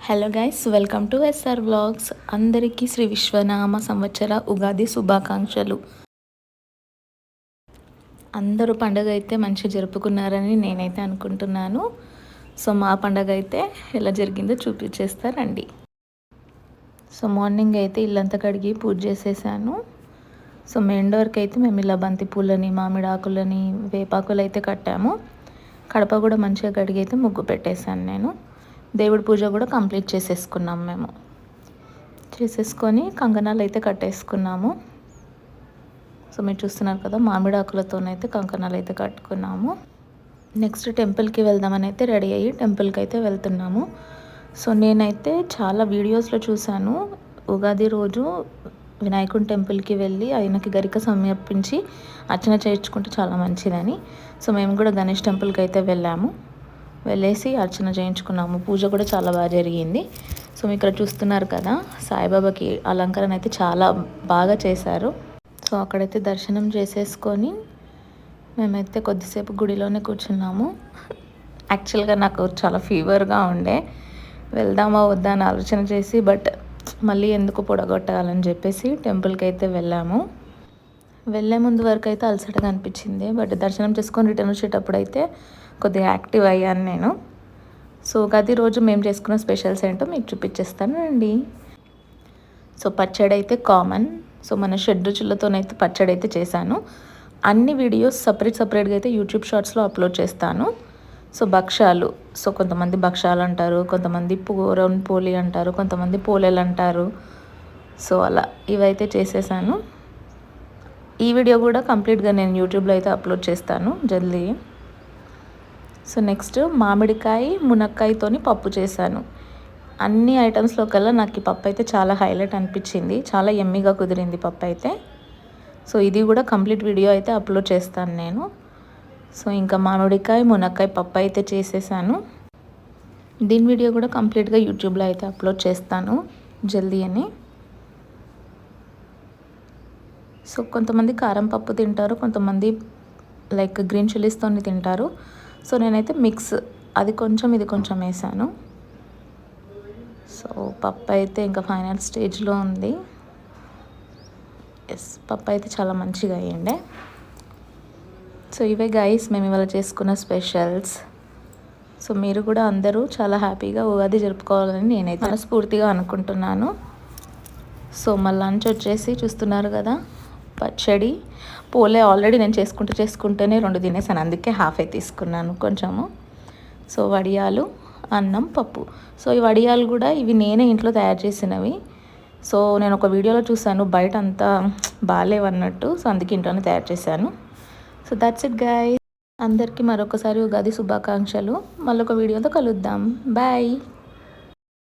Hello guys, welcome to S R vlogs. అందరికీ శ్రీ విశ్వనామ సంవత్సర ఉగాది శుభాకాంక్షలు. అందరూ పండుగ అయితే మంచిగా జరుపుకున్నారని నేనైతే అనుకుంటున్నాను. సో మా పండుగ అయితే ఎలా జరిగిందో చూపించేస్తారండి. సో మార్నింగ్ అయితే ఇల్లంతా కడిగి పూజ చేసేసాను. సో మెయిన్ డోర్కి అయితే మేము ఇలా బంతి పూలని, మామిడి ఆకులని, వేపాకులు అయితే కట్టాము. కడప కూడా మంచిగా కడిగి అయితే ముగ్గు పెట్టేశాను నేను. దేవుడి పూజ కూడా కంప్లీట్ చేసేసుకున్నాం మేము. చేసేసుకొని కంకణాలు అయితే కట్టేసుకున్నాము. సో మీరు చూస్తున్నారు కదా, మామిడి ఆకులతోనైతే కంకణాలు అయితే కట్టుకున్నాము. నెక్స్ట్ టెంపుల్కి వెళ్దామని అయితే రెడీ అయ్యి టెంపుల్కి అయితే వెళ్తున్నాము. సో నేనైతే చాలా వీడియోస్లో చూశాను, ఉగాది రోజు వినాయకుని టెంపుల్కి వెళ్ళి ఆయనకి గరిక సమర్పించి అర్చన చేయించుకుంటే చాలా మంచిదని. సో మేము కూడా గణేష్ టెంపుల్కి అయితే వెళ్ళేసి అర్చన చేయించుకున్నాము. పూజ కూడా చాలా బాగా జరిగింది. సో మీరు ఇక్కడ చూస్తున్నారు కదా, సాయిబాబాకి అలంకరణ అయితే చాలా బాగా చేశారు. సో అక్కడైతే దర్శనం చేసేసుకొని మేమైతే కొద్దిసేపు గుడిలోనే కూర్చున్నాము. యాక్చువల్గా నాకు చాలా ఫీవర్గా ఉండే, వెళ్దామా వద్దా అని ఆలోచన చేసి, బట్ మళ్ళీ ఎందుకు పొడగొట్టాలని చెప్పేసి టెంపుల్కి అయితే వెళ్ళే ముందు వరకు అయితే అలసటగా అనిపించింది. బట్ దర్శనం చేసుకొని రిటర్న్ వచ్చేటప్పుడు అయితే కొద్దిగా యాక్టివ్ అయ్యాను నేను. సో ఉగాది రోజు మేము చేసుకున్న స్పెషల్స్ ఏంటో మీకు చూపించేస్తాను అండి. సో పచ్చడి అయితే కామన్. సో మన షడ్రుచులతోనైతే పచ్చడి అయితే చేశాను. అన్ని వీడియోస్ సపరేట్గా అయితే యూట్యూబ్ షార్ట్స్లో అప్లోడ్ చేస్తాను. సో భక్షాలు, సో కొంతమంది భక్షాలు అంటారు, కొంతమంది పూరం పోలి అంటారు, కొంతమంది పోలేలు అంటారు. సో అలా ఇవైతే చేసేసాను. ఈ వీడియో కూడా కంప్లీట్గా నేను యూట్యూబ్లో అయితే అప్లోడ్ చేస్తాను జల్దీ. సో నెక్స్ట్ మామిడికాయ మునక్కాయతోని పప్పు చేశాను. అన్ని ఐటమ్స్లో కల్లా నాకు ఈ పప్పు అయితే చాలా హైలైట్ అనిపించింది. చాలా ఎమ్మీగా కుదిరింది పప్పు అయితే. సో ఇది కూడా కంప్లీట్ వీడియో అయితే అప్లోడ్ చేస్తాను నేను. సో ఇంకా మామిడికాయ మునక్కాయ పప్పు అయితే చేసేసాను. దీని వీడియో కూడా కంప్లీట్గా యూట్యూబ్లో అయితే అప్లోడ్ చేస్తాను జల్దీ అని. సో కొంతమంది కారం పప్పు తింటారు, కొంతమంది లైక్ గ్రీన్ చిల్లీస్తో తింటారు. సో నేనైతే మిక్స్, అది కొంచెం ఇది కొంచెం వేసాను. సో పప్పు అయితే ఇంకా ఫైనల్ స్టేజ్లో ఉంది. ఎస్, పప్పు అయితే చాలా మంచిగా అయ్యిండే. సో ఇవే గైస్ మేము ఇవాళ చేసుకున్న స్పెషల్స్. సో మీరు కూడా అందరూ చాలా హ్యాపీగా ఉగాది జరుపుకోవాలని నేనైతే మనస్ఫూర్తిగా అనుకుంటున్నాను. సో మా లంచ్ వచ్చేసి చూస్తున్నారు కదా, పచ్చడి పోలే ఆల్రెడీ నేను చేసుకుంటేనే 2 తినేసాను, అందుకే హాఫ్ అయితే తీసుకున్నాను కొంచెము. సో వడియాలు, అన్నం, పప్పు. సో ఈ వడియాలు కూడా ఇవి నేనే ఇంట్లో తయారు చేసినవి. సో నేను ఒక వీడియోలో చూసాను, బయట అంతా బాగాలేవన్నట్టు. సో అందుకే ఇంట్లోనే తయారు చేశాను. So that's it guys. అందరికీ మరొకసారి ఉగాది శుభాకాంక్షలు. మళ్ళొక వీడియోతో కలుద్దాం. బాయ్.